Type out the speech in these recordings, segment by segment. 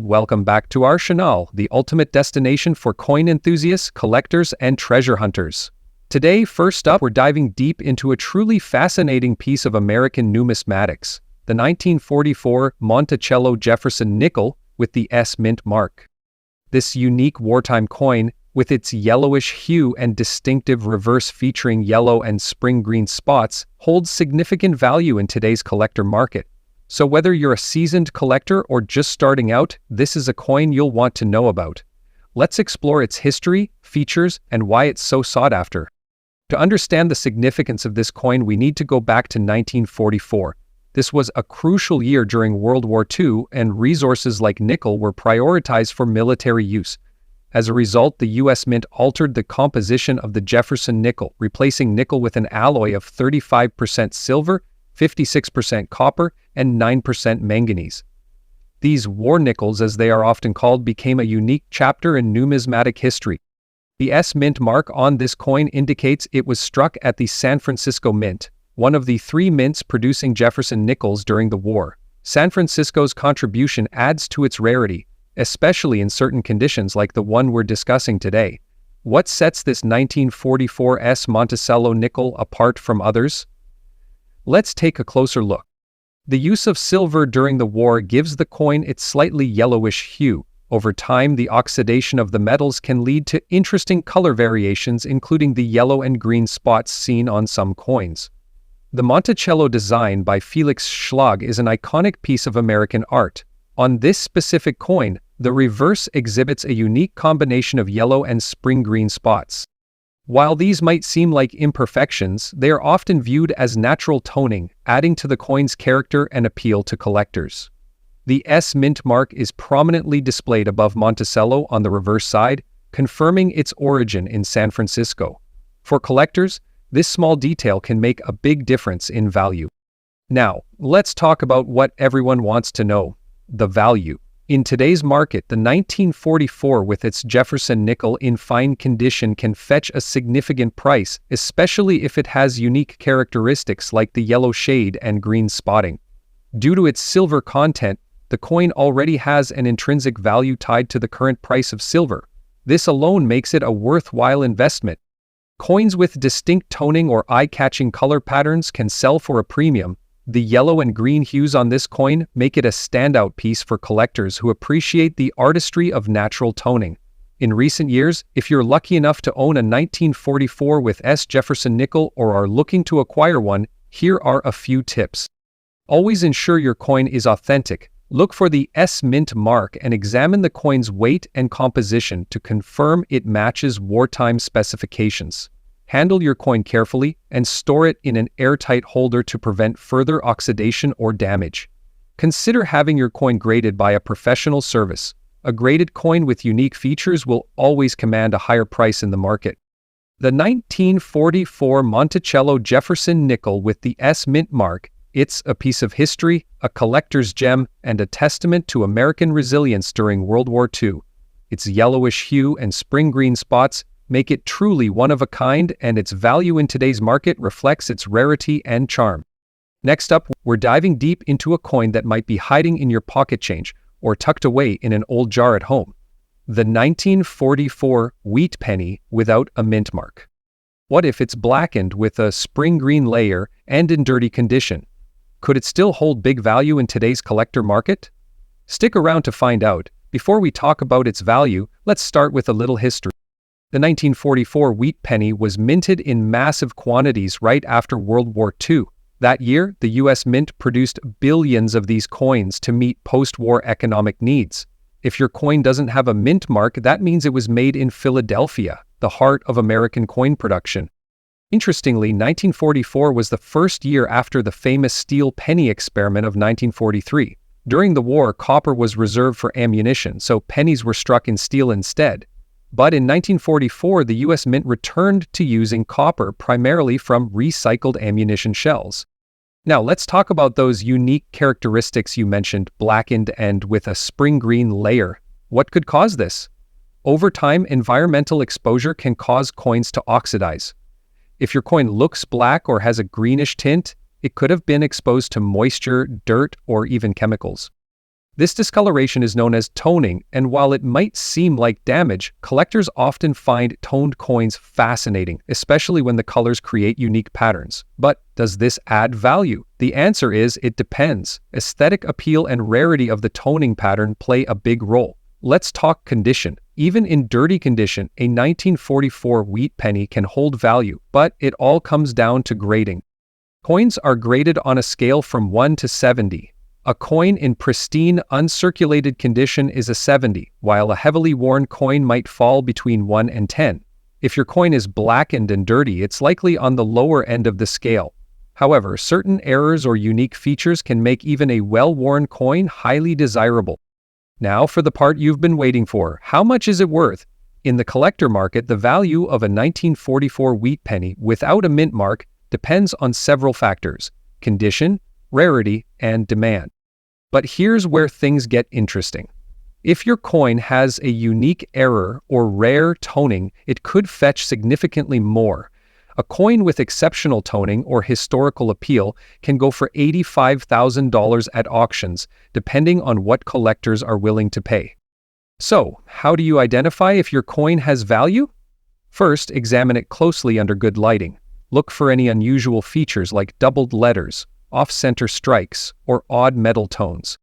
Welcome back to our channel, the ultimate destination for coin enthusiasts, collectors, and treasure hunters. Today, first up, we're diving deep into a truly fascinating piece of American numismatics, the 1944 Monticello Jefferson nickel with the S Mint mark. This unique wartime coin, with its yellowish hue and distinctive reverse featuring yellow and spring green spots, holds significant value in today's collector market. So whether you're a seasoned collector or just starting out, this is a coin you'll want to know about. Let's explore its history, features, and why it's so sought after. To understand the significance of this coin, we need to go back to 1944. This was a crucial year during World War II, and resources like nickel were prioritized for military use. As a result, the U.S. Mint altered the composition of the Jefferson nickel, replacing nickel with an alloy of 35% silver, 56% copper, and 9% manganese. These war nickels, as they are often called, became a unique chapter in numismatic history. The S Mint mark on this coin indicates it was struck at the San Francisco Mint, one of the three mints producing Jefferson nickels during the war. San Francisco's contribution adds to its rarity, especially in certain conditions like the one we're discussing today. What sets this 1944 S Monticello nickel apart from others? Let's take a closer look. The use of silver during the war gives the coin its slightly yellowish hue. Over time, the oxidation of the metals can lead to interesting color variations, including the yellow and green spots seen on some coins. The Monticello design by Felix Schlag is an iconic piece of American art. On this specific coin, the reverse exhibits a unique combination of yellow and spring green spots. While these might seem like imperfections, they are often viewed as natural toning, adding to the coin's character and appeal to collectors. The S Mint mark is prominently displayed above Monticello on the reverse side, confirming its origin in San Francisco. For collectors, this small detail can make a big difference in value. Now, let's talk about what everyone wants to know: the value. In today's market, the 1944 with its Jefferson nickel in fine condition can fetch a significant price, especially if it has unique characteristics like the yellow shade and green spotting. Due to its silver content, the coin already has an intrinsic value tied to the current price of silver. This alone makes it a worthwhile investment. Coins with distinct toning or eye-catching color patterns can sell for a premium. The yellow and green hues on this coin make it a standout piece for collectors who appreciate the artistry of natural toning. In recent years, if you're lucky enough to own a 1944 with S Jefferson nickel or are looking to acquire one, here are a few tips. Always ensure your coin is authentic. Look for the S Mint mark and examine the coin's weight and composition to confirm it matches wartime specifications. Handle your coin carefully and store it in an airtight holder to prevent further oxidation or damage. Consider having your coin graded by a professional service. A graded coin with unique features will always command a higher price in the market. The 1944 Monticello Jefferson nickel with the S Mint mark, it's a piece of history, a collector's gem, and a testament to American resilience during World War II. Its yellowish hue and spring green spots make it truly one of a kind, and its value in today's market reflects its rarity and charm. Next up, we're diving deep into a coin that might be hiding in your pocket change or tucked away in an old jar at home. The 1944 wheat penny without a mint mark. What if it's blackened with a spring green layer and in dirty condition? Could it still hold big value in today's collector market? Stick around to find out. Before we talk about its value, let's start with a little history. The 1944 wheat penny was minted in massive quantities right after World War II. That year, the U.S. Mint produced billions of these coins to meet post-war economic needs. If your coin doesn't have a mint mark, that means it was made in Philadelphia, the heart of American coin production. Interestingly, 1944 was the first year after the famous steel penny experiment of 1943. During the war, copper was reserved for ammunition, so pennies were struck in steel instead. But in 1944, the U.S. Mint returned to using copper primarily from recycled ammunition shells. Now, let's talk about those unique characteristics you mentioned, blackened and with a spring green layer. What could cause this? Over time, environmental exposure can cause coins to oxidize. If your coin looks black or has a greenish tint, it could have been exposed to moisture, dirt, or even chemicals. This discoloration is known as toning, and while it might seem like damage, collectors often find toned coins fascinating, especially when the colors create unique patterns. But does this add value? The answer is it depends. Aesthetic appeal and rarity of the toning pattern play a big role. Let's talk condition. Even in dirty condition, a 1944 wheat penny can hold value, but it all comes down to grading. Coins are graded on a scale from 1 to 70. A coin in pristine, uncirculated condition is a 70, while a heavily worn coin might fall between 1 and 10. If your coin is blackened and dirty, it's likely on the lower end of the scale. However, certain errors or unique features can make even a well-worn coin highly desirable. Now for the part you've been waiting for. How much is it worth? In the collector market, the value of a 1944 wheat penny without a mint mark depends on several factors: condition, rarity, and demand. But here's where things get interesting. If your coin has a unique error or rare toning, it could fetch significantly more. A coin with exceptional toning or historical appeal can go for $85,000 at auctions, depending on what collectors are willing to pay. So, how do you identify if your coin has value? First, examine it closely under good lighting. Look for any unusual features like doubled letters, off-center strikes, or odd metal tones.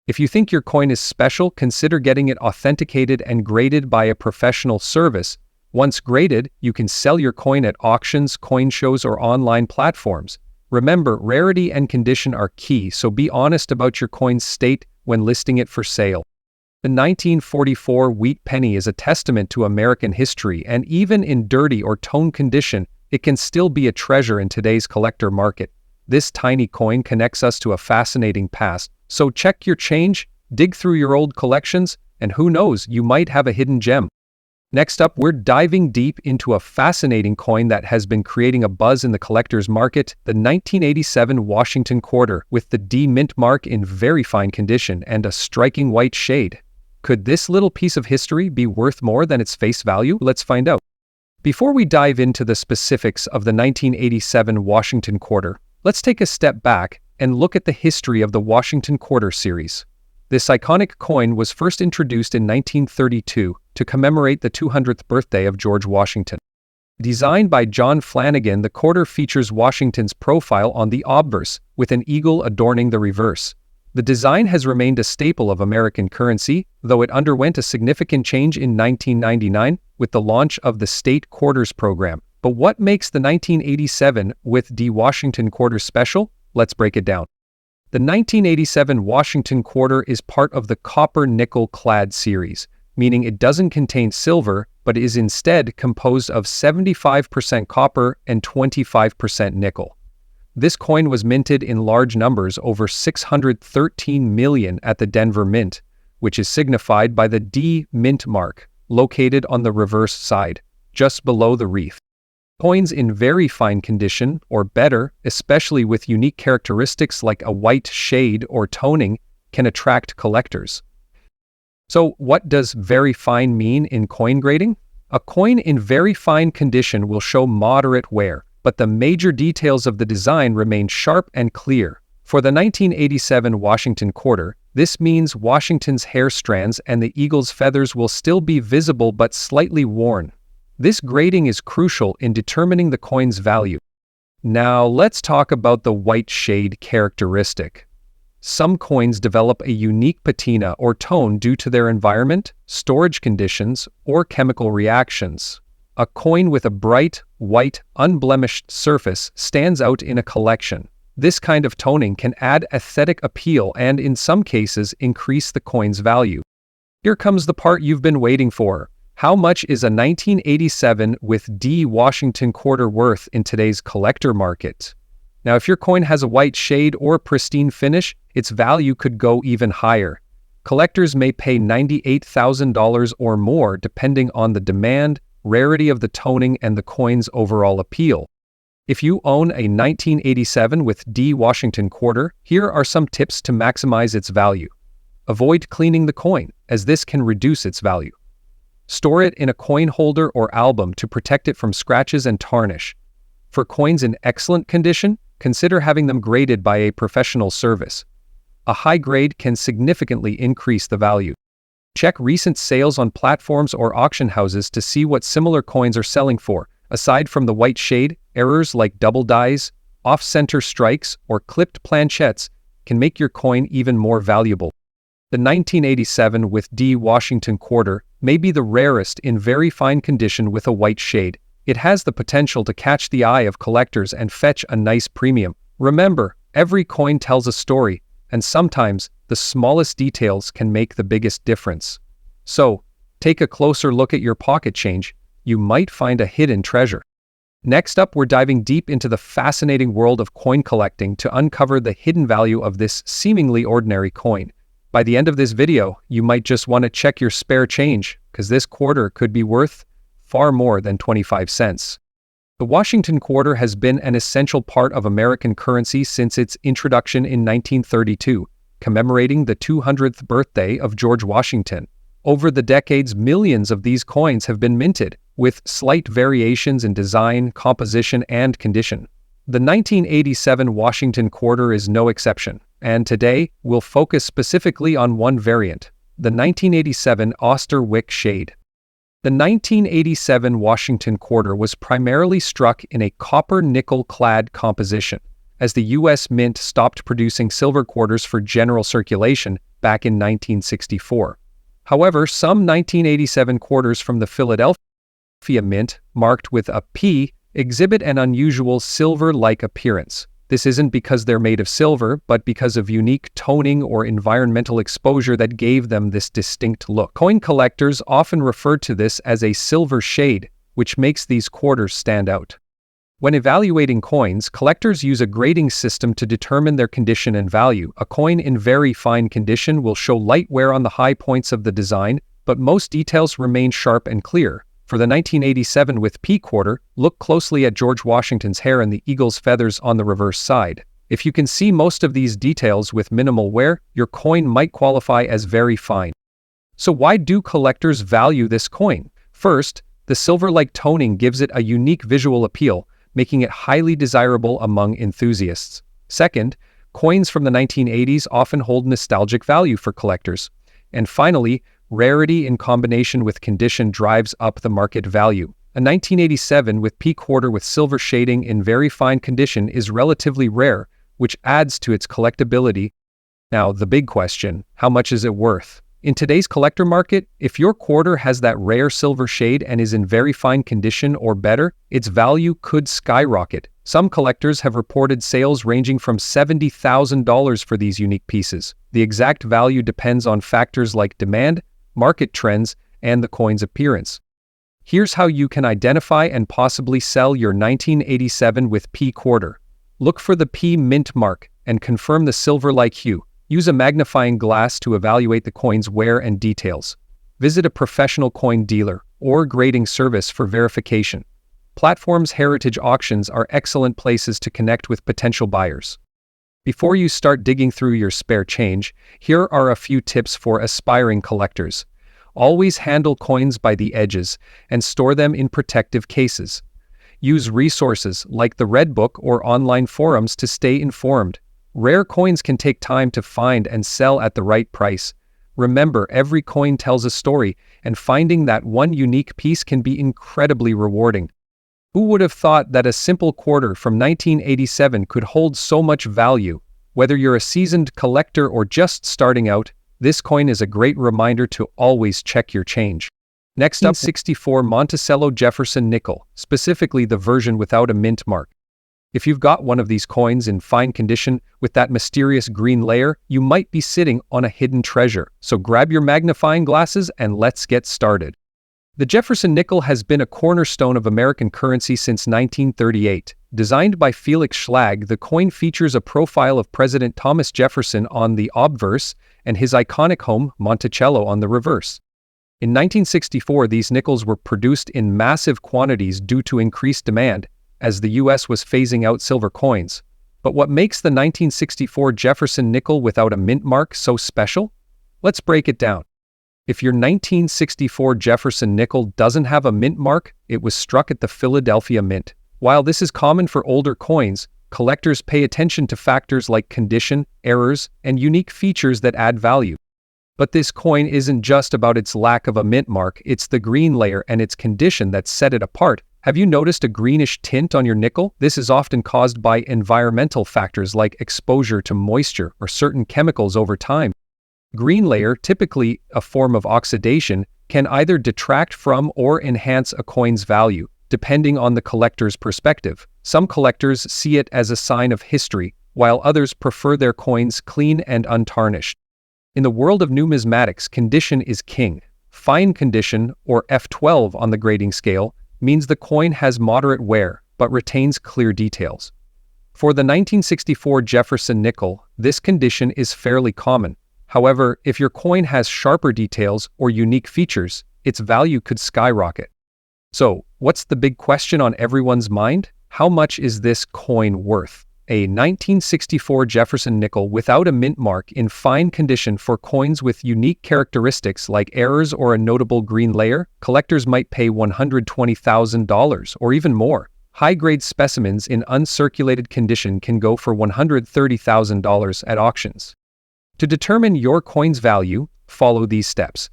If you think your coin is special, consider getting it authenticated and graded by a professional service. Once graded, you can sell your coin at auctions, coin shows, or online platforms. Remember, rarity and condition are key, so be honest about your coin's state when listing it for sale. The 1944 wheat penny is a testament to American history, and even in dirty or toned condition, it can still be a treasure in today's collector market. This tiny coin connects us to a fascinating past, so check your change, dig through your old collections, and who knows, you might have a hidden gem. Next up, we're diving deep into a fascinating coin that has been creating a buzz in the collector's market, the 1987 Washington Quarter, with the D mint mark in very fine condition and a striking white shade. Could this little piece of history be worth more than its face value? Let's find out. Before we dive into the specifics of the 1987 Washington Quarter, let's take a step back and look at the history of the Washington Quarter series. This iconic coin was first introduced in 1932 to commemorate the 200th birthday of George Washington. Designed by John Flanagan, the quarter features Washington's profile on the obverse, with an eagle adorning the reverse. The design has remained a staple of American currency, though it underwent a significant change in 1999 with the launch of the State Quarters program. But what makes the 1987 with D Washington Quarter special? Let's break it down. The 1987 Washington Quarter is part of the copper-nickel clad series, meaning it doesn't contain silver, but is instead composed of 75% copper and 25% nickel. This coin was minted in large numbers, over 613 million at the Denver Mint, which is signified by the D mint mark, located on the reverse side, just below the wreath. Coins in very fine condition, or better, especially with unique characteristics like a white shade or toning, can attract collectors. So what does very fine mean in coin grading? A coin in very fine condition will show moderate wear, but the major details of the design remain sharp and clear. For the 1987 Washington Quarter, this means Washington's hair strands and the eagle's feathers will still be visible but slightly worn. This grading is crucial in determining the coin's value. Now let's talk about the white shade characteristic. Some coins develop a unique patina or tone due to their environment, storage conditions, or chemical reactions. A coin with a bright, white, unblemished surface stands out in a collection. This kind of toning can add aesthetic appeal and, in some cases, increase the coin's value. Here comes the part you've been waiting for. How much is a 1987 with D Washington Quarter worth in today's collector market? Now, if your coin has a white shade or pristine finish, its value could go even higher. Collectors may pay $98,000 or more depending on the demand, rarity of the toning, and the coin's overall appeal. If you own a 1987 with D Washington Quarter, here are some tips to maximize its value. Avoid cleaning the coin, as this can reduce its value. Store it in a coin holder or album to protect it from scratches and tarnish. For coins in excellent condition, consider having them graded by a professional service. a high grade can significantly increase the value. Check recent sales on platforms or auction houses to see what similar coins are selling for. Aside from the white shade, errors like double dies, off-center strikes, or clipped planchettes can make your coin even more valuable. The 1987 with D Washington quarter may be the rarest in very fine condition with a white shade. It has the potential to catch the eye of collectors and fetch a nice premium. Remember, every coin tells a story, and sometimes the smallest details can make the biggest difference. So, take a closer look at your pocket change. You might find a hidden treasure. Next up, we're diving deep into the fascinating world of coin collecting to uncover the hidden value of this seemingly ordinary coin. By the end of this video, you might just want to check your spare change, because this quarter could be worth far more than 25 cents. The Washington quarter has been an essential part of American currency since its introduction in 1932, commemorating the 200th birthday of George Washington. Over the decades, millions of these coins have been minted, with slight variations in design, composition, and condition. The 1987 Washington quarter is no exception, and today we'll focus specifically on one variant, the 1987 Osterwick shade. The 1987 Washington quarter was primarily struck in a copper-nickel-clad composition, as the U.S. Mint stopped producing silver quarters for general circulation back in 1964. However, some 1987 quarters from the Philadelphia Mint, marked with a P, exhibit an unusual silver-like appearance. This isn't because they're made of silver, but because of unique toning or environmental exposure that gave them this distinct look. Coin collectors often refer to this as a silver shade, which makes these quarters stand out. When evaluating coins, collectors use a grading system to determine their condition and value. A coin in very fine condition will show light wear on the high points of the design, but most details remain sharp and clear. For the 1987 with P quarter, look closely at George Washington's hair and the eagle's feathers on the reverse side. If you can see most of these details with minimal wear, your coin might qualify as very fine. So why do collectors value this coin? First, the silver-like toning gives it a unique visual appeal, making it highly desirable among enthusiasts. Second, coins from the 1980s often hold nostalgic value for collectors. And finally, rarity in combination with condition drives up the market value. A 1987 with P quarter with silver shading in very fine condition is relatively rare, which adds to its collectability. Now, the big question, how much is it worth? In today's collector market, if your quarter has that rare silver shade and is in very fine condition or better, its value could skyrocket. Some collectors have reported sales ranging from $70,000 for these unique pieces. The exact value depends on factors like demand, market trends, and the coin's appearance. Here's how you can identify and possibly sell your 1987 with P quarter. Look for the P mint mark and confirm the silver-like hue. Use a magnifying glass to evaluate the coin's wear and details. Visit a professional coin dealer or grading service for verification. Platforms heritage auctions are excellent places to connect with potential buyers. Before you start digging through your spare change, here are a few tips for aspiring collectors. Always handle coins by the edges and store them in protective cases. Use resources like the Red Book or online forums to stay informed. Rare coins can take time to find and sell at the right price. Remember, every coin tells a story, and finding that one unique piece can be incredibly rewarding. Who would have thought that a simple quarter from 1987 could hold so much value? Whether you're a seasoned collector or just starting out, this coin is a great reminder to always check your change. Next up, 64 Monticello Jefferson nickel, specifically the version without a mint mark. If you've got one of these coins in fine condition with that mysterious green layer, you might be sitting on a hidden treasure. So grab your magnifying glasses and let's get started. The Jefferson nickel has been a cornerstone of American currency since 1938. Designed by Felix Schlag, the coin features a profile of President Thomas Jefferson on the obverse and his iconic home, Monticello, on the reverse. In 1964, these nickels were produced in massive quantities due to increased demand, as the U.S. was phasing out silver coins. But what makes the 1964 Jefferson nickel without a mint mark so special? Let's break it down. If your 1964 Jefferson nickel doesn't have a mint mark, it was struck at the Philadelphia Mint. While this is common for older coins, collectors pay attention to factors like condition, errors, and unique features that add value. But this coin isn't just about its lack of a mint mark, it's the green layer and its condition that set it apart. Have you noticed a greenish tint on your nickel? This is often caused by environmental factors like exposure to moisture or certain chemicals over time. Green layer, typically a form of oxidation, can either detract from or enhance a coin's value, depending on the collector's perspective. Some collectors see it as a sign of history, while others prefer their coins clean and untarnished. In the world of numismatics, condition is king. Fine condition, or F12 on the grading scale, means the coin has moderate wear, but retains clear details. For the 1964 Jefferson nickel, this condition is fairly common. However, if your coin has sharper details or unique features, its value could skyrocket. So, what's the big question on everyone's mind? How much is this coin worth? A 1964 Jefferson nickel without a mint mark in fine condition for coins with unique characteristics like errors or a notable green layer, collectors might pay $120,000 or even more. High-grade specimens in uncirculated condition can go for $130,000 at auctions. To determine your coin's value, follow these steps.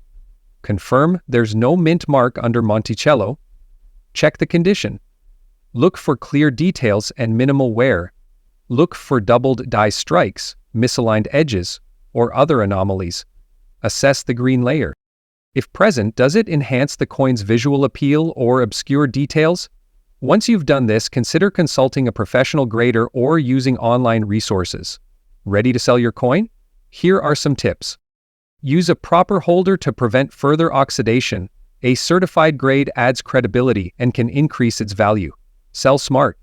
Confirm there's no mint mark under Monticello. Check the condition. Look for clear details and minimal wear. Look for doubled die strikes, misaligned edges, or other anomalies. Assess the green layer. If present, does it enhance the coin's visual appeal or obscure details? Once you've done this, consider consulting a professional grader or using online resources. Ready to sell your coin? Here are some tips. Use a proper holder to prevent further oxidation. A certified grade adds credibility and can increase its value. Sell smart.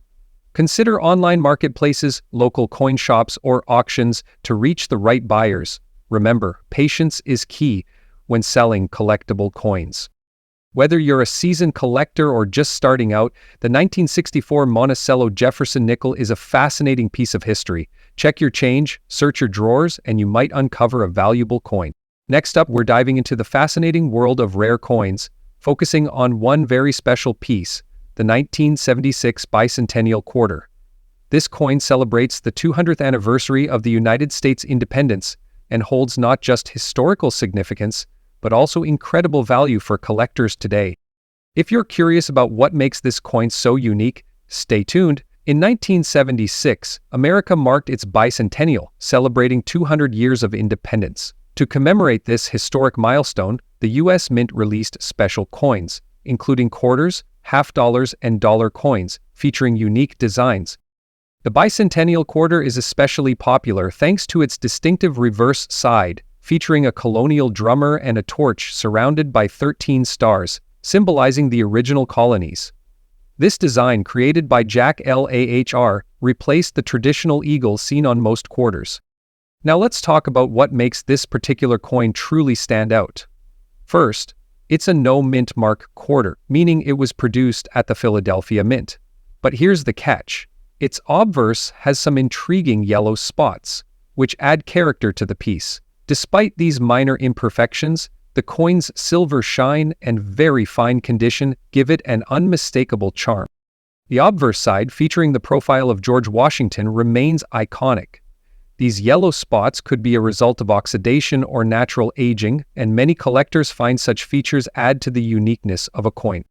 Consider online marketplaces, local coin shops, or auctions to reach the right buyers. Remember, patience is key when selling collectible coins. Whether you're a seasoned collector or just starting out, the 1964 Monticello Jefferson nickel is a fascinating piece of history. Check your change, search your drawers, and you might uncover a valuable coin. Next up, we're diving into the fascinating world of rare coins, focusing on one very special piece, the 1976 Bicentennial Quarter. This coin celebrates the 200th anniversary of the United States independence and holds not just historical significance, but also incredible value for collectors today. If you're curious about what makes this coin so unique, stay tuned. In 1976, America marked its bicentennial, celebrating 200 years of independence. To commemorate this historic milestone, the U.S. Mint released special coins, including quarters, half dollars, and dollar coins, featuring unique designs. The Bicentennial Quarter is especially popular thanks to its distinctive reverse side, featuring a colonial drummer and a torch surrounded by 13 stars, symbolizing the original colonies. This design, created by Jack Lahr, replaced the traditional eagle seen on most quarters. Now let's talk about what makes this particular coin truly stand out. First, it's a no-mint mark quarter, meaning it was produced at the Philadelphia Mint. But here's the catch. Its obverse has some intriguing yellow spots, which add character to the piece. Despite these minor imperfections, the coin's silver shine and very fine condition give it an unmistakable charm. The obverse side, featuring the profile of George Washington, remains iconic. These yellow spots could be a result of oxidation or natural aging, and many collectors find such features add to the uniqueness of a coin.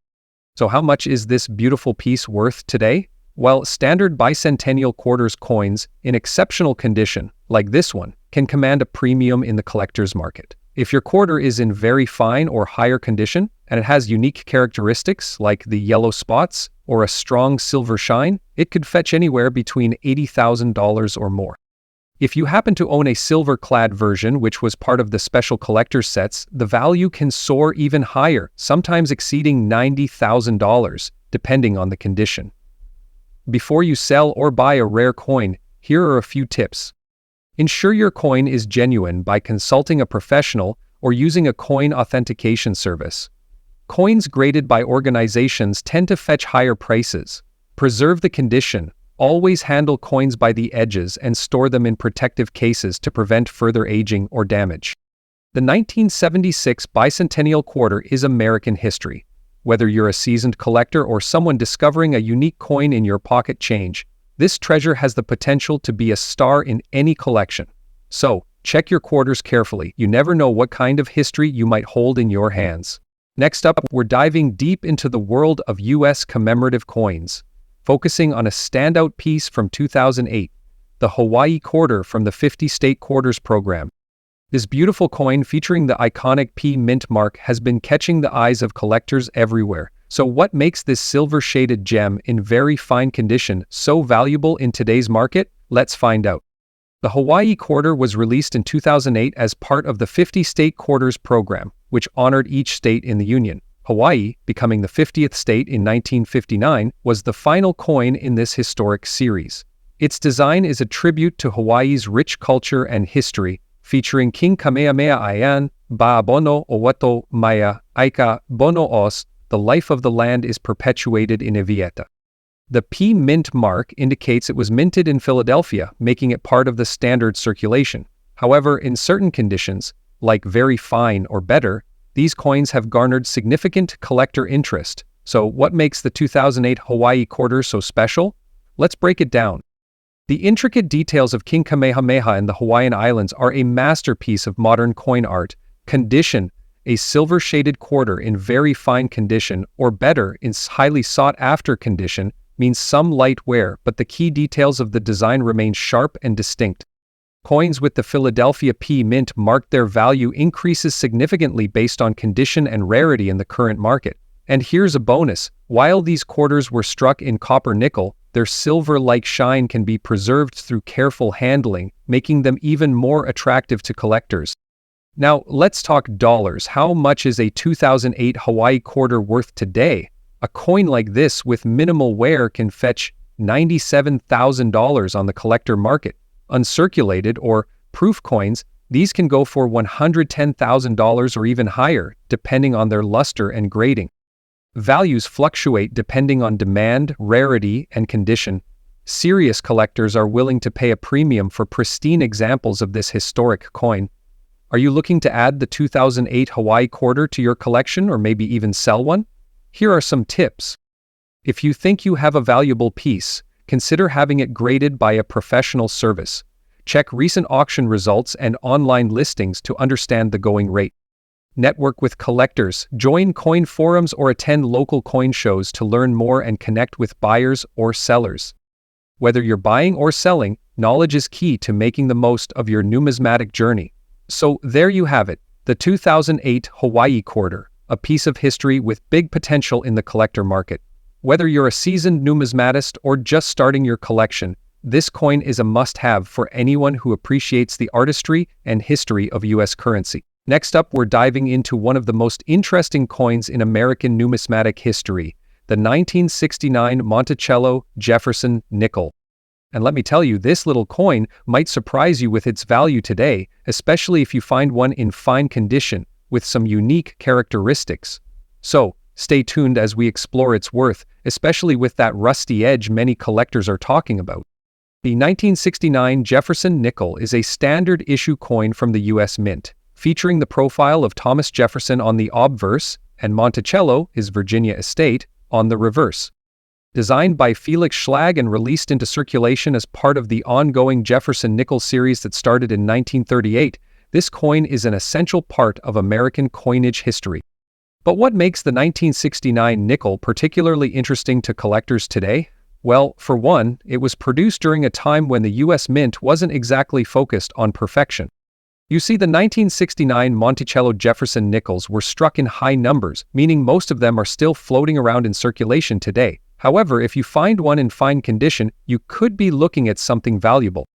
So how much is this beautiful piece worth today? Well, standard bicentennial quarters coins in exceptional condition, like this one, can command a premium in the collector's market. If your quarter is in very fine or higher condition, and it has unique characteristics like the yellow spots or a strong silver shine, it could fetch anywhere between $80,000 or more. If you happen to own a silver-clad version, which was part of the special collector's sets, the value can soar even higher, sometimes exceeding $90,000, depending on the condition. Before you sell or buy a rare coin, here are a few tips. Ensure your coin is genuine by consulting a professional or using a coin authentication service. Coins graded by organizations tend to fetch higher prices. Preserve the condition. Always handle coins by the edges and store them in protective cases to prevent further aging or damage. The 1976 Bicentennial Quarter is American history. Whether you're a seasoned collector or someone discovering a unique coin in your pocket change, This treasure has the potential to be a star in any collection. So, check your quarters carefully. You never know what kind of history you might hold in your hands. Next up, we're diving deep into the world of U.S. commemorative coins, focusing on a standout piece from 2008, the Hawaii Quarter from the 50-State Quarters program. This beautiful coin featuring the iconic P mint mark has been catching the eyes of collectors everywhere. So what makes this silver-shaded gem in very fine condition so valuable in today's market? Let's find out. The Hawaii Quarter was released in 2008 as part of the 50-State Quarters program, which honored each state in the Union. Hawaii, becoming the 50th state in 1959, was the final coin in this historic series. Its design is a tribute to Hawaii's rich culture and history, featuring King Kamehameha Aian, Ba'abono Owato Maya, Aika Bono Os. The life of the land is perpetuated in Ivieta. The P mint mark indicates it was minted in Philadelphia, making it part of the standard circulation. However, in certain conditions, like very fine or better, these coins have garnered significant collector interest. So what makes the 2008 Hawaii Quarter so special? Let's break it down. The intricate details of King Kamehameha and the Hawaiian Islands are a masterpiece of modern coin art. Condition: a silver-shaded quarter in very fine condition, or better, in highly sought-after condition, means some light wear, but the key details of the design remain sharp and distinct. Coins with the Philadelphia P mint mark, their value increases significantly based on condition and rarity in the current market. And here's a bonus: while these quarters were struck in copper-nickel, their silver-like shine can be preserved through careful handling, making them even more attractive to collectors. Now, let's talk dollars. How much is a 2008 Hawaii Quarter worth today? A coin like this with minimal wear can fetch $97,000 on the collector market. Uncirculated or proof coins, these can go for $110,000 or even higher, depending on their luster and grading. Values fluctuate depending on demand, rarity, and condition. Serious collectors are willing to pay a premium for pristine examples of this historic coin. Are you looking to add the 2008 Hawaii Quarter to your collection or maybe even sell one? Here are some tips. If you think you have a valuable piece, consider having it graded by a professional service. Check recent auction results and online listings to understand the going rate. Network with collectors, join coin forums or attend local coin shows to learn more and connect with buyers or sellers. Whether you're buying or selling, knowledge is key to making the most of your numismatic journey. So there you have it, the 2008 Hawaii Quarter, a piece of history with big potential in the collector market. Whether you're a seasoned numismatist or just starting your collection, this coin is a must-have for anyone who appreciates the artistry and history of U.S. currency. Next up, we're diving into one of the most interesting coins in American numismatic history, the 1969 Monticello Jefferson nickel. And let me tell you, this little coin might surprise you with its value today, especially if you find one in fine condition with some unique characteristics. So, stay tuned as we explore its worth, especially with that rusty edge many collectors are talking about. The 1969 Jefferson nickel is a standard issue coin from the U.S. Mint, featuring the profile of Thomas Jefferson on the obverse and Monticello, his Virginia estate, on the reverse. Designed by Felix Schlag and released into circulation as part of the ongoing Jefferson nickel series that started in 1938, this coin is an essential part of American coinage history. But what makes the 1969 nickel particularly interesting to collectors today? Well, for one, it was produced during a time when the U.S. Mint wasn't exactly focused on perfection. You see, the 1969 Monticello Jefferson nickels were struck in high numbers, meaning most of them are still floating around in circulation today. However, if you find one in fine condition, you could be looking at something valuable.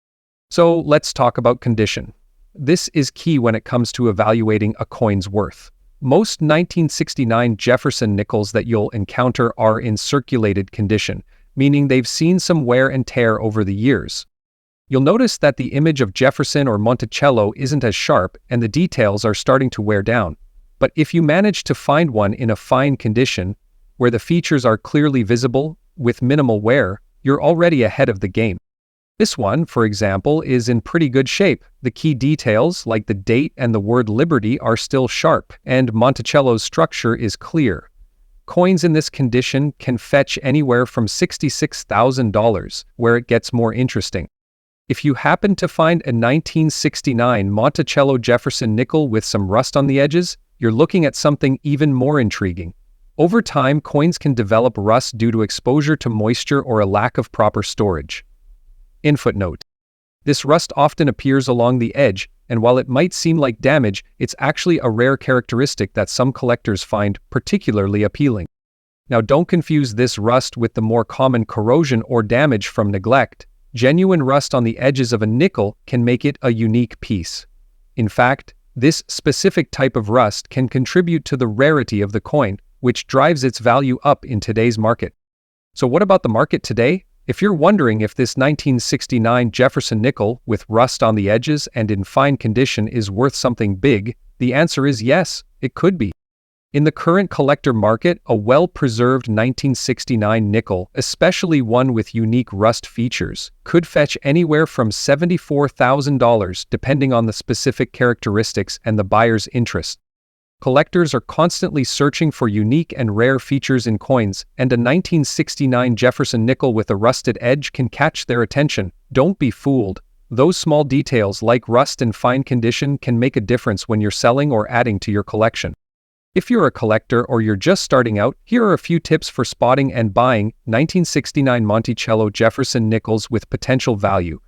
So let's talk about condition. This is key when it comes to evaluating a coin's worth. Most 1969 Jefferson nickels that you'll encounter are in circulated condition, meaning they've seen some wear and tear over the years. You'll notice that the image of Jefferson or Monticello isn't as sharp and the details are starting to wear down. But if you manage to find one in a fine condition, where the features are clearly visible, with minimal wear, you're already ahead of the game. This one, for example, is in pretty good shape. The key details, like the date and the word Liberty, are still sharp, and Monticello's structure is clear. Coins in this condition can fetch anywhere from $66,000, where it gets more interesting. If you happen to find a 1969 Monticello Jefferson nickel with some rust on the edges, you're looking at something even more intriguing. Over time, coins can develop rust due to exposure to moisture or a lack of proper storage. In footnote, this rust often appears along the edge, and while it might seem like damage, it's actually a rare characteristic that some collectors find particularly appealing. Now, don't confuse this rust with the more common corrosion or damage from neglect. Genuine rust on the edges of a nickel can make it a unique piece. In fact, this specific type of rust can contribute to the rarity of the coin, which drives its value up in today's market. So what about the market today? If you're wondering if this 1969 Jefferson nickel with rust on the edges and in fine condition is worth something big, the answer is yes, it could be. In the current collector market, a well-preserved 1969 nickel, especially one with unique rust features, could fetch anywhere from $74,000 depending on the specific characteristics and the buyer's interest. Collectors are constantly searching for unique and rare features in coins, and a 1969 Jefferson nickel with a rusted edge can catch their attention. Don't be fooled. Those small details like rust and fine condition can make a difference when you're selling or adding to your collection. If you're a collector or you're just starting out, here are a few tips for spotting and buying 1969 Monticello Jefferson nickels with potential value.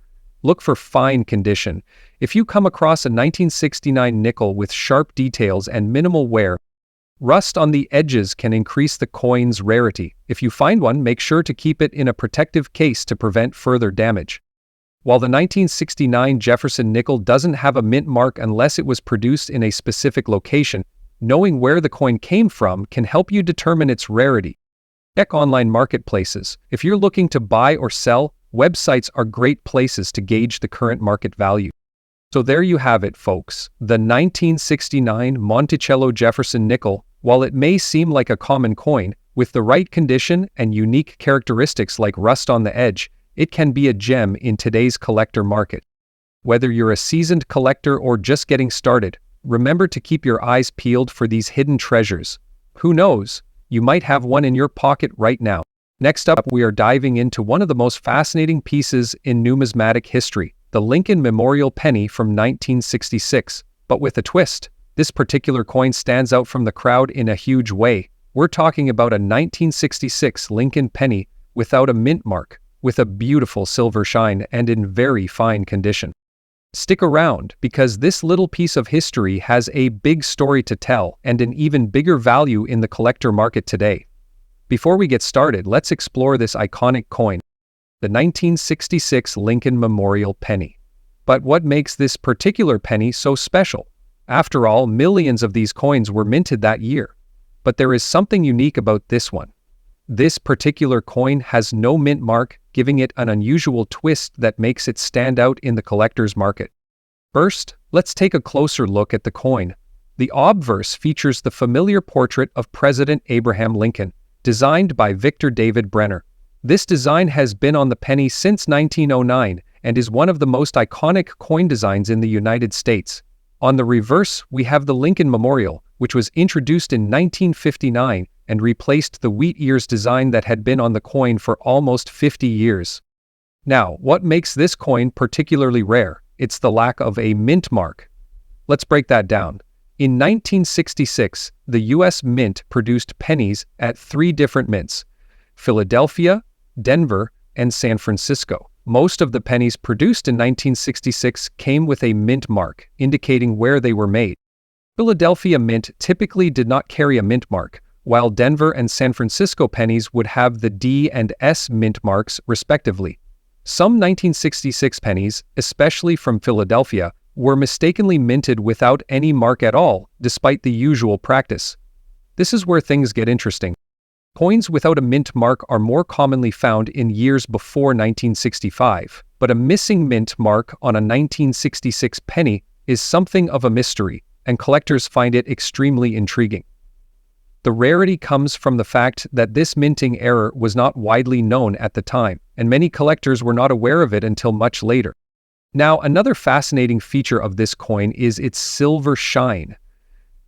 Look for fine condition. If you come across a 1969 nickel with sharp details and minimal wear, rust on the edges can increase the coin's rarity. If you find one, make sure to keep it in a protective case to prevent further damage. While the 1969 Jefferson nickel doesn't have a mint mark unless it was produced in a specific location, knowing where the coin came from can help you determine its rarity. Check online marketplaces. If you're looking to buy or sell, websites are great places to gauge the current market value. So there you have it, folks. The 1969 Monticello Jefferson nickel, while it may seem like a common coin, with the right condition and unique characteristics like rust on the edge, it can be a gem in today's collector market. Whether you're a seasoned collector or just getting started, remember to keep your eyes peeled for these hidden treasures. Who knows? You might have one in your pocket right now. Next up, we are diving into one of the most fascinating pieces in numismatic history, the Lincoln Memorial Penny from 1966. But with a twist, this particular coin stands out from the crowd in a huge way. We're talking about a 1966 Lincoln penny without a mint mark, with a beautiful silver shine and in very fine condition. Stick around, because this little piece of history has a big story to tell and an even bigger value in the collector market today. Before we get started, let's explore this iconic coin, the 1966 Lincoln Memorial Penny. But what makes this particular penny so special? After all, millions of these coins were minted that year. But there is something unique about this one. This particular coin has no mint mark, giving it an unusual twist that makes it stand out in the collector's market. First, let's take a closer look at the coin. The obverse features the familiar portrait of President Abraham Lincoln, designed by Victor David Brenner. This design has been on the penny since 1909 and is one of the most iconic coin designs in the United States. On the reverse, we have the Lincoln Memorial, which was introduced in 1959 and replaced the wheat ears design that had been on the coin for almost 50 years. Now, what makes this coin particularly rare? It's the lack of a mint mark. Let's break that down. In 1966, the U.S. Mint produced pennies at 3 different mints: Philadelphia, Denver, and San Francisco. Most of the pennies produced in 1966 came with a mint mark, indicating where they were made. Philadelphia Mint typically did not carry a mint mark, while Denver and San Francisco pennies would have the D and S mint marks, respectively. Some 1966 pennies, especially from Philadelphia, were mistakenly minted without any mark at all, despite the usual practice. This is where things get interesting. Coins without a mint mark are more commonly found in years before 1965, but a missing mint mark on a 1966 penny is something of a mystery, and collectors find it extremely intriguing. The rarity comes from the fact that this minting error was not widely known at the time, and many collectors were not aware of it until much later. Now, another fascinating feature of this coin is its silver shine.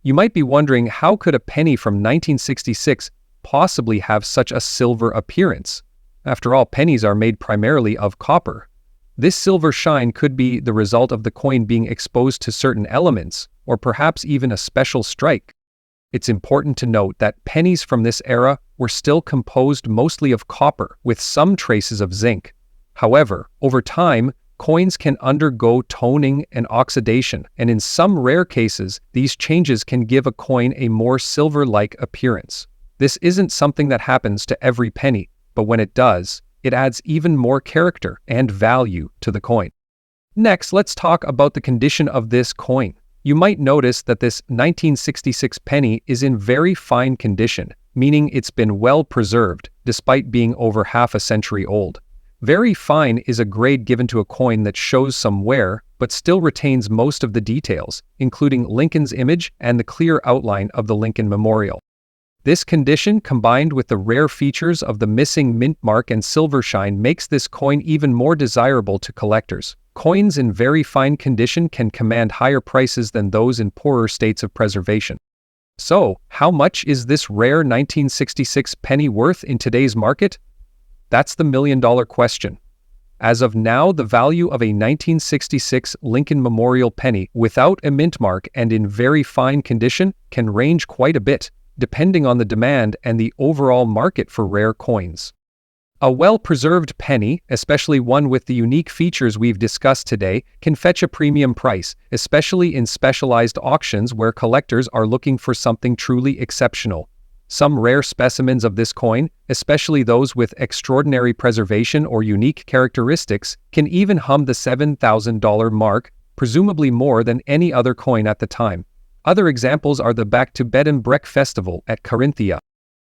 You might be wondering, how could a penny from 1966 possibly have such a silver appearance? After all, pennies are made primarily of copper. This silver shine could be the result of the coin being exposed to certain elements, or perhaps even a special strike. It's important to note that pennies from this era were still composed mostly of copper, with some traces of zinc. However, over time, coins can undergo toning and oxidation, and in some rare cases, these changes can give a coin a more silver-like appearance. This isn't something that happens to every penny, but when it does, it adds even more character and value to the coin. Next, let's talk about the condition of this coin. You might notice that this 1966 penny is in very fine condition, meaning it's been well preserved, despite being over half a century old. Very fine is a grade given to a coin that shows some wear, but still retains most of the details, including Lincoln's image and the clear outline of the Lincoln Memorial. This condition, combined with the rare features of the missing mint mark and silver shine, makes this coin even more desirable to collectors. Coins in very fine condition can command higher prices than those in poorer states of preservation. So, how much is this rare 1966 penny worth in today's market? That's the million-dollar question. As of now, the value of a 1966 Lincoln Memorial penny without a mint mark and in very fine condition can range quite a bit, depending on the demand and the overall market for rare coins. A well-preserved penny, especially one with the unique features we've discussed today, can fetch a premium price, especially in specialized auctions where collectors are looking for something truly exceptional. Some rare specimens of this coin, especially those with extraordinary preservation or unique characteristics, can even hum the $7,000 mark, presumably more than any other coin at the time. Other examples are the Back to Bed and Break Festival at Carinthia.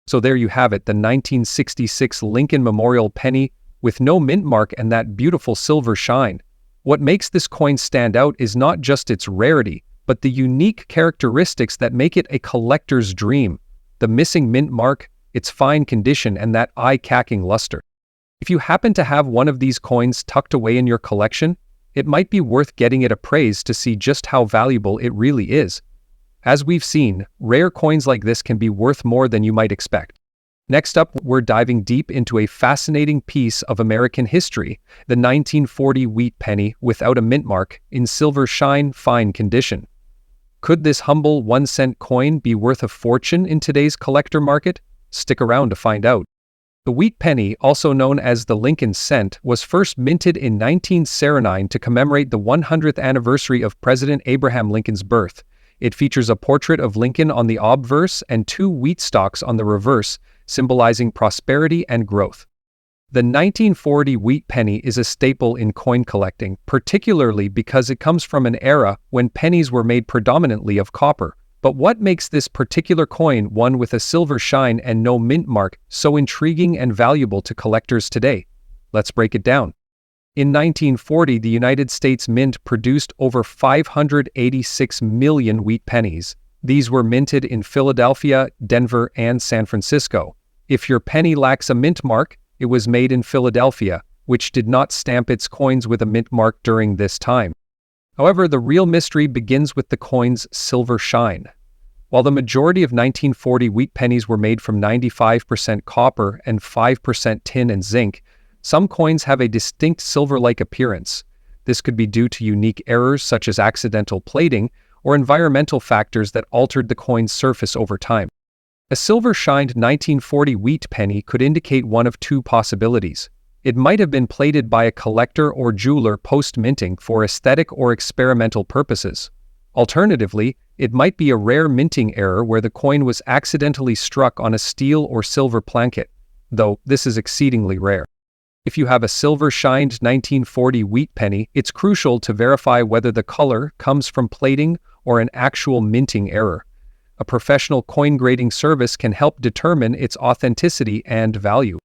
So there you have it, the 1966 Lincoln Memorial penny with no mint mark and that beautiful silver shine. What makes this coin stand out is not just its rarity, but the unique characteristics that make it a collector's dream. The missing mint mark, its fine condition, and that eye-catching luster. If you happen to have one of these coins tucked away in your collection, it might be worth getting it appraised to see just how valuable it really is. As we've seen, rare coins like this can be worth more than you might expect. Next up, we're diving deep into a fascinating piece of American history, the 1940 wheat penny without a mint mark, in silver shine, fine condition. Could this humble 1-cent coin be worth a fortune in today's collector market? Stick around to find out. The wheat penny, also known as the Lincoln cent, was first minted in 1909 to commemorate the 100th anniversary of President Abraham Lincoln's birth. It features a portrait of Lincoln on the obverse and 2 wheat stalks on the reverse, symbolizing prosperity and growth. The 1940 wheat penny is a staple in coin collecting, particularly because it comes from an era when pennies were made predominantly of copper. But what makes this particular coin, one with a silver shine and no mint mark, so intriguing and valuable to collectors today? Let's break it down. In 1940, the United States Mint produced over 586 million wheat pennies. These were minted in Philadelphia, Denver, and San Francisco. If your penny lacks a mint mark, it was made in Philadelphia, which did not stamp its coins with a mint mark during this time. However, the real mystery begins with the coin's silver shine. While the majority of 1940 wheat pennies were made from 95% copper and 5% tin and zinc, some coins have a distinct silver-like appearance. This could be due to unique errors such as accidental plating or environmental factors that altered the coin's surface over time. A silver-shined 1940 wheat penny could indicate one of 2 possibilities. It might have been plated by a collector or jeweler post-minting for aesthetic or experimental purposes. Alternatively, it might be a rare minting error where the coin was accidentally struck on a steel or silver plankett, though this is exceedingly rare. If you have a silver-shined 1940 wheat penny, it's crucial to verify whether the color comes from plating or an actual minting error. A professional coin grading service can help determine its authenticity and value.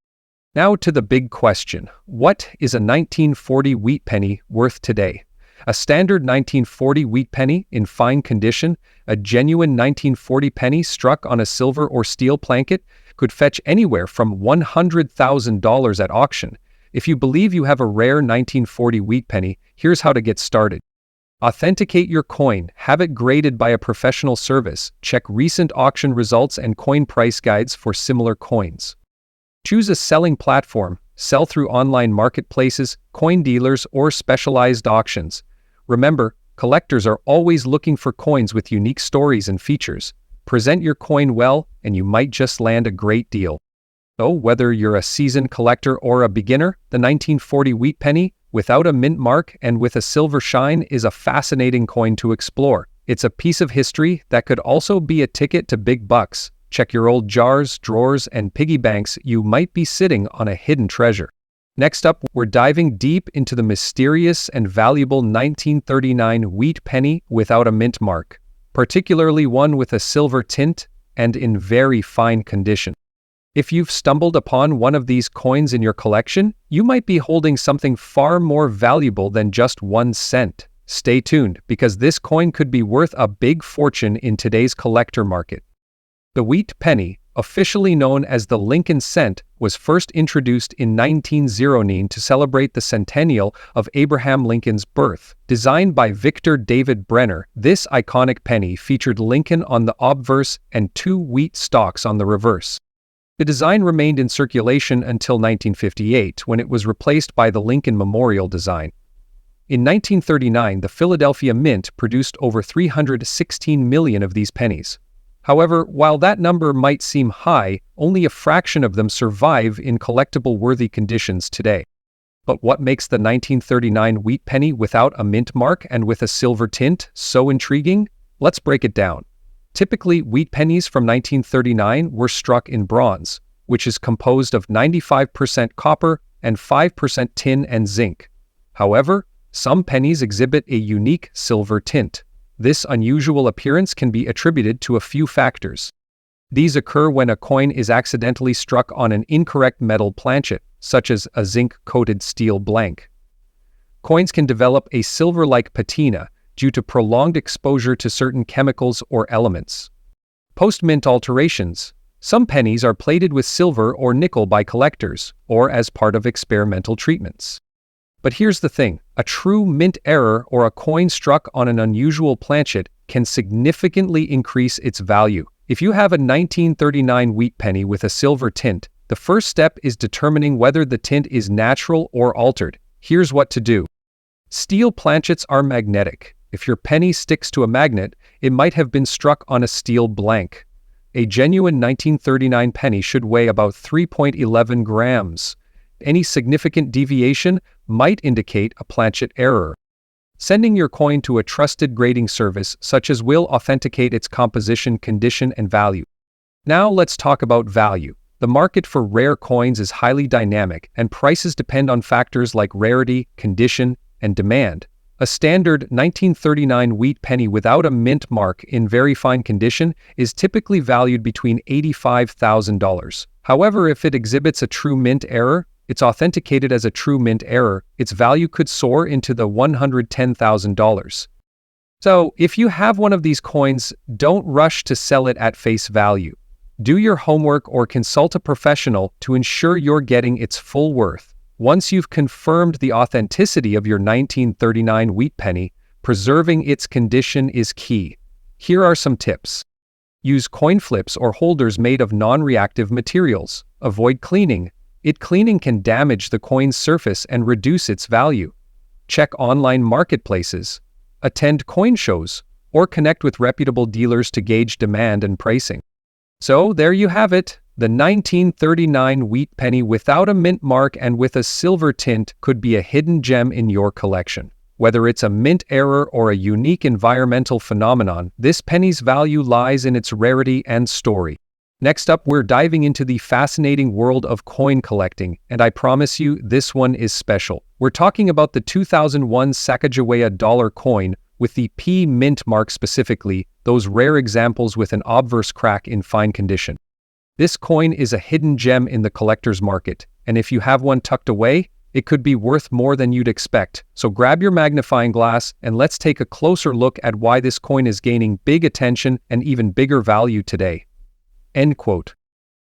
Now to the big question: what is a 1940 wheat penny worth today? A standard 1940 wheat penny in fine condition, a genuine 1940 penny struck on a silver or steel plankett, could fetch anywhere from $100,000 at auction. If you believe you have a rare 1940 wheat penny, here's how to get started. Authenticate your coin, have it graded by a professional service, check recent auction results and coin price guides for similar coins. Choose a selling platform, sell through online marketplaces, coin dealers, or specialized auctions. Remember, collectors are always looking for coins with unique stories and features. Present your coin well, and you might just land a great deal. So, whether you're a seasoned collector or a beginner, the 1940 wheat penny, without a mint mark and with a silver shine, is a fascinating coin to explore. It's a piece of history that could also be a ticket to big bucks. Check your old jars, drawers, and piggy banks. You might be sitting on a hidden treasure. Next up, we're diving deep into the mysterious and valuable 1939 wheat penny without a mint mark, particularly one with a silver tint and in very fine condition. If you've stumbled upon one of these coins in your collection, you might be holding something far more valuable than just 1 cent. Stay tuned, because this coin could be worth a big fortune in today's collector market. The wheat penny, officially known as the Lincoln cent, was first introduced in 1909 to celebrate the centennial of Abraham Lincoln's birth. Designed by Victor David Brenner, this iconic penny featured Lincoln on the obverse and 2 wheat stalks on the reverse. The design remained in circulation until 1958, when it was replaced by the Lincoln Memorial design. In 1939, the Philadelphia Mint produced over 316 million of these pennies. However, while that number might seem high, only a fraction of them survive in collectible-worthy conditions today. But what makes the 1939 wheat penny without a mint mark and with a silver tint so intriguing? Let's break it down. Typically, wheat pennies from 1939 were struck in bronze, which is composed of 95% copper and 5% tin and zinc. However, some pennies exhibit a unique silver tint. This unusual appearance can be attributed to a few factors. These occur when a coin is accidentally struck on an incorrect metal planchet, such as a zinc-coated steel blank. Coins can develop a silver-like patina due to prolonged exposure to certain chemicals or elements. Post-mint alterations. Some pennies are plated with silver or nickel by collectors, or as part of experimental treatments. But here's the thing, a true mint error or a coin struck on an unusual planchet can significantly increase its value. If you have a 1939 wheat penny with a silver tint, the first step is determining whether the tint is natural or altered. Here's what to do. Steel planchets are magnetic. If your penny sticks to a magnet, it might have been struck on a steel blank. A genuine 1939 penny should weigh about 3.11 grams. Any significant deviation might indicate a planchet error. Sending your coin to a trusted grading service such as will authenticate its composition, condition, and value. Now let's talk about value. The market for rare coins is highly dynamic, and prices depend on factors like rarity, condition, and demand. A standard 1939 wheat penny without a mint mark in very fine condition is typically valued between $85,000. However, if it exhibits a true mint error, it's authenticated as a true mint error, its value could soar into the $110,000. So, if you have one of these coins, don't rush to sell it at face value. Do your homework or consult a professional to ensure you're getting its full worth. Once you've confirmed the authenticity of your 1939 wheat penny, preserving its condition is key. Here are some tips. Use coin flips or holders made of non-reactive materials. Avoid cleaning. Cleaning can damage the coin's surface and reduce its value. Check online marketplaces. Attend coin shows, or connect with reputable dealers to gauge demand and pricing. So there you have it. The 1939 wheat penny without a mint mark and with a silver tint could be a hidden gem in your collection. Whether it's a mint error or a unique environmental phenomenon, this penny's value lies in its rarity and story. Next up, we're diving into the fascinating world of coin collecting, and I promise you, this one is special. We're talking about the 2001 Sacagawea dollar coin with the P mint mark specifically, those rare examples with an obverse crack in fine condition. This coin is a hidden gem in the collector's market, and if you have one tucked away, it could be worth more than you'd expect. So grab your magnifying glass and let's take a closer look at why this coin is gaining big attention and even bigger value today. End quote.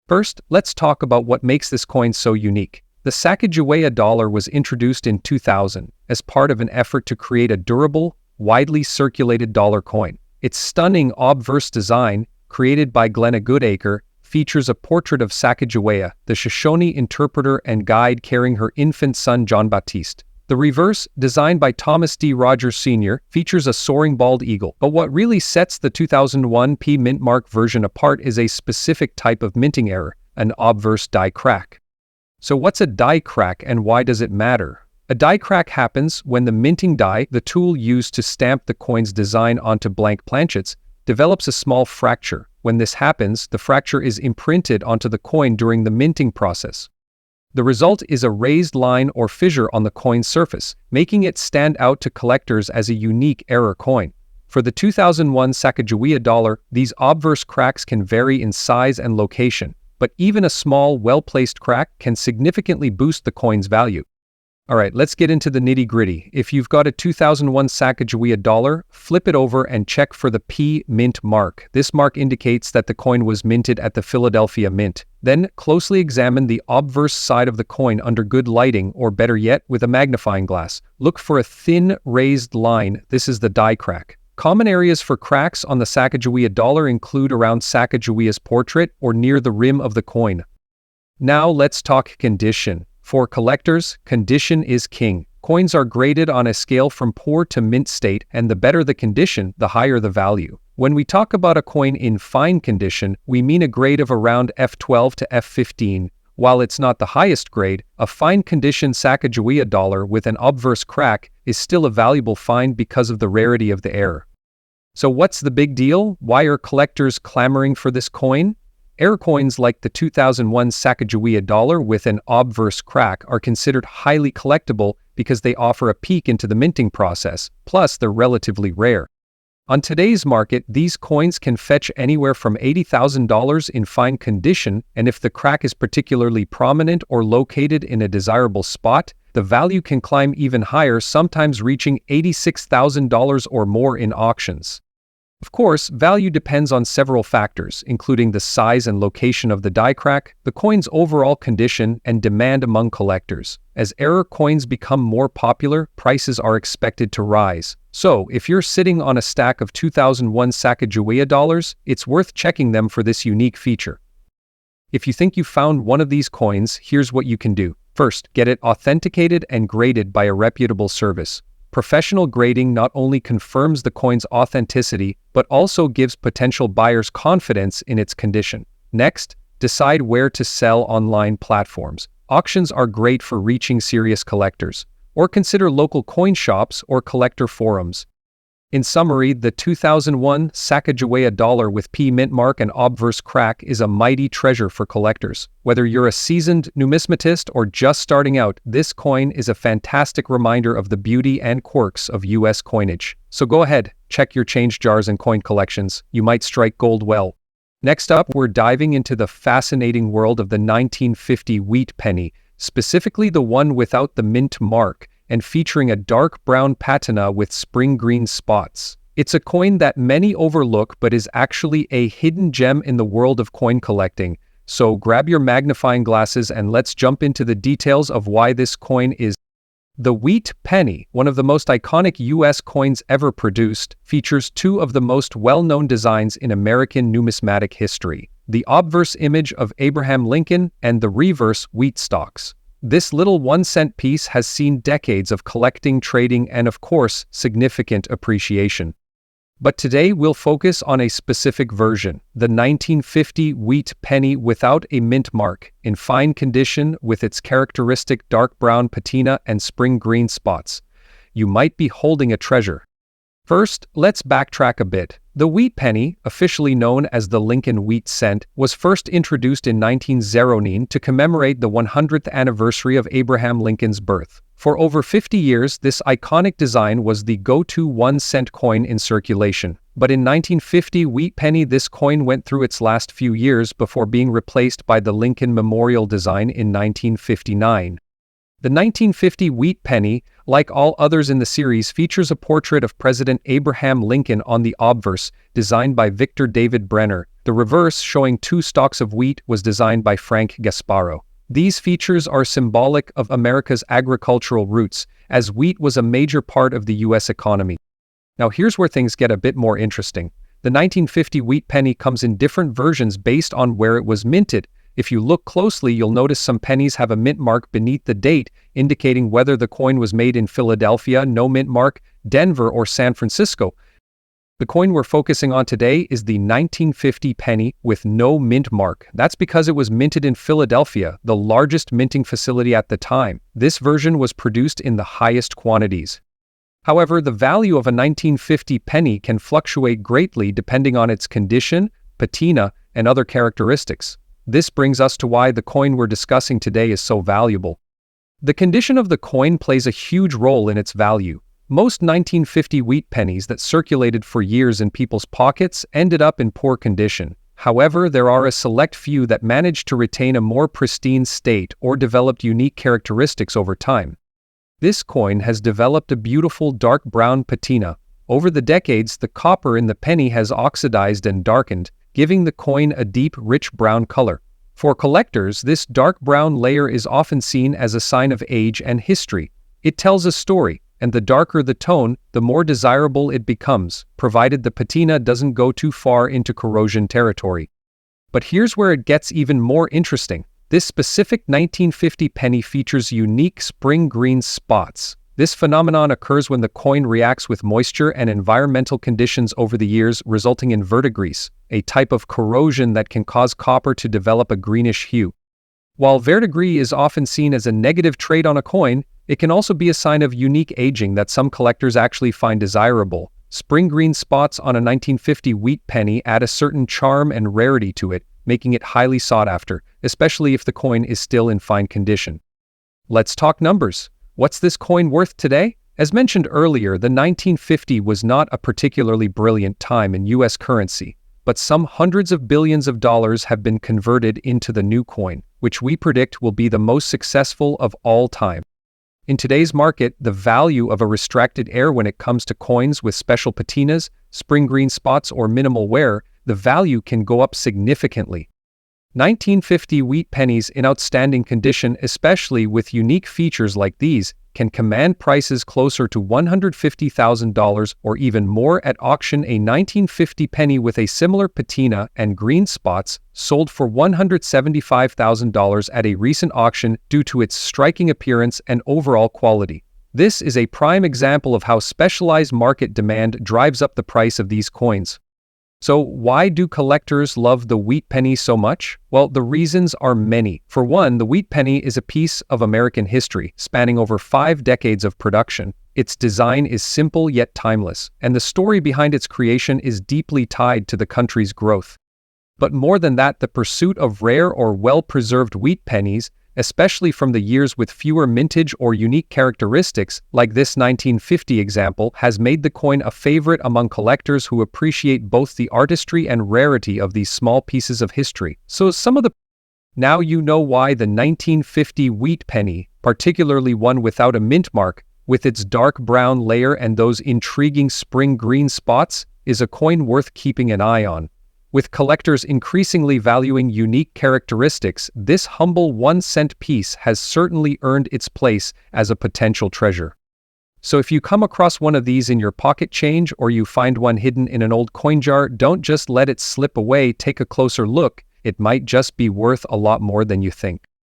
First, let's talk about what makes this coin so unique. The Sacagawea dollar was introduced in 2000 as part of an effort to create a durable, widely circulated dollar coin. Its stunning obverse design, created by Glenna Goodacre, features a portrait of Sacagawea, the Shoshone interpreter and guide carrying her infant son John Baptiste. The reverse, designed by Thomas D. Rogers Sr., features a soaring bald eagle. But what really sets the 2001 P Mint Mark version apart is a specific type of minting error, an obverse die crack. So what's a die crack and why does it matter? A die crack happens when the minting die, the tool used to stamp the coin's design onto blank planchets, develops a small fracture. When this happens, the fracture is imprinted onto the coin during the minting process. The result is a raised line or fissure on the coin's surface, making it stand out to collectors as a unique error coin. For the 2001 Sacagawea dollar, these obverse cracks can vary in size and location, but even a small, well-placed crack can significantly boost the coin's value. Alright, let's get into the nitty-gritty. If you've got a 2001 Sacagawea dollar, flip it over and check for the P Mint mark. This mark indicates that the coin was minted at the Philadelphia Mint. Then, closely examine the obverse side of the coin under good lighting, or better yet, with a magnifying glass. Look for a thin, raised line. This is the die crack. Common areas for cracks on the Sacagawea dollar include around Sacagawea's portrait or near the rim of the coin. Now let's talk condition. For collectors, condition is king. Coins are graded on a scale from poor to mint state, and the better the condition, the higher the value. When we talk about a coin in fine condition, we mean a grade of around F12 to F15. While it's not the highest grade, a fine condition Sacagawea dollar with an obverse crack is still a valuable find because of the rarity of the error. So what's the big deal? Why are collectors clamoring for this coin? Error coins like the 2001 Sacagawea dollar with an obverse crack are considered highly collectible because they offer a peek into the minting process, plus they're relatively rare. On today's market, these coins can fetch anywhere from $80,000 in fine condition, and if the crack is particularly prominent or located in a desirable spot, the value can climb even higher, sometimes reaching $86,000 or more in auctions. Of course, value depends on several factors, including the size and location of the die crack, the coin's overall condition, and demand among collectors. As error coins become more popular, prices are expected to rise. So, if you're sitting on a stack of 2001 Sacagawea dollars, it's worth checking them for this unique feature. If you think you found one of these coins, here's what you can do. First, get it authenticated and graded by a reputable service. Professional grading not only confirms the coin's authenticity, but also gives potential buyers confidence in its condition. Next, decide where to sell online platforms. Auctions are great for reaching serious collectors, or consider local coin shops or collector forums. In summary, the 2001 Sacagawea dollar with P Mint mark and obverse crack is a mighty treasure for collectors. Whether you're a seasoned numismatist or just starting out, this coin is a fantastic reminder of the beauty and quirks of US coinage. So go ahead, check your change jars and coin collections. You might strike gold well. Next up, we're diving into the fascinating world of the 1950 wheat penny, specifically the one without the mint mark, and featuring a dark brown patina with spring green spots. It's a coin that many overlook but is actually a hidden gem in the world of coin collecting. So grab your magnifying glasses and let's jump into the details of why this coin is. The wheat penny, one of the most iconic US coins ever produced, features two of the most well-known designs in American numismatic history: the obverse image of Abraham Lincoln and the reverse wheat stalks. This little 1-cent piece has seen decades of collecting, trading, and of course, significant appreciation. But today we'll focus on a specific version, the 1950 wheat penny without a mint mark, in fine condition with its characteristic dark brown patina and spring green spots. You might be holding a treasure. First, let's backtrack a bit. The wheat penny, officially known as the Lincoln wheat cent, was first introduced in 1909 to commemorate the 100th anniversary of Abraham Lincoln's birth. For over 50 years, this iconic design was the go-to 1-cent coin in circulation. But in 1950 wheat penny, this coin went through its last few years before being replaced by the Lincoln Memorial design in 1959. The 1950 wheat penny, like all others in the series, features a portrait of President Abraham Lincoln on the obverse, designed by Victor David Brenner. The reverse, showing two stalks of wheat, was designed by Frank Gasparo. These features are symbolic of America's agricultural roots, as wheat was a major part of the U.S. economy. Now here's where things get a bit more interesting. The 1950 wheat penny comes in different versions based on where it was minted. If you look closely, you'll notice some pennies have a mint mark beneath the date, indicating whether the coin was made in Philadelphia, no mint mark, Denver, or San Francisco. The coin we're focusing on today is the 1950 penny with no mint mark. That's because it was minted in Philadelphia, the largest minting facility at the time. This version was produced in the highest quantities. However, the value of a 1950 penny can fluctuate greatly depending on its condition, patina, and other characteristics. This brings us to why the coin we're discussing today is so valuable. The condition of the coin plays a huge role in its value. Most 1950 wheat pennies that circulated for years in people's pockets ended up in poor condition. However, there are a select few that managed to retain a more pristine state or developed unique characteristics over time. This coin has developed a beautiful dark brown patina. Over the decades, the copper in the penny has oxidized and darkened, giving the coin a deep, rich brown color. For collectors, this dark brown layer is often seen as a sign of age and history. It tells a story, and the darker the tone, the more desirable it becomes, provided the patina doesn't go too far into corrosion territory. But here's where it gets even more interesting. This specific 1950 penny features unique spring green spots. This phenomenon occurs when the coin reacts with moisture and environmental conditions over the years, resulting in verdigris, a type of corrosion that can cause copper to develop a greenish hue. While verdigris is often seen as a negative trait on a coin, it can also be a sign of unique aging that some collectors actually find desirable. Spring green spots on a 1950 wheat penny add a certain charm and rarity to it, making it highly sought after, especially if the coin is still in fine condition. Let's talk numbers. What's this coin worth today? As mentioned earlier, the 1950 was not a particularly brilliant time in US currency, but some hundreds of billions of dollars have been converted into the new coin, which we predict will be the most successful of all time. In today's market, the value of a restracted air when it comes to coins with special patinas, spring green spots, or minimal wear, the value can go up significantly. 1950 wheat pennies in outstanding condition, especially with unique features like these, can command prices closer to $150,000 or even more at auction. A 1950 penny with a similar patina and green spots sold for $175,000 at a recent auction due to its striking appearance and overall quality. This is a prime example of how specialized market demand drives up the price of these coins. So why do collectors love the wheat penny so much? Well, the reasons are many. For one, the wheat penny is a piece of American history, spanning over 5 decades of production. Its design is simple yet timeless, and the story behind its creation is deeply tied to the country's growth. But more than that, the pursuit of rare or well-preserved wheat pennies, especially from the years with fewer mintage or unique characteristics, like this 1950 example, has made the coin a favorite among collectors who appreciate both the artistry and rarity of these small pieces of history. Now you know why the 1950 wheat penny, particularly one without a mint mark, with its dark brown layer and those intriguing spring green spots, is a coin worth keeping an eye on. With collectors increasingly valuing unique characteristics, this humble 1-cent piece has certainly earned its place as a potential treasure. So if you come across one of these in your pocket change or you find one hidden in an old coin jar, don't just let it slip away. Take a closer look. It might just be worth a lot more than you think.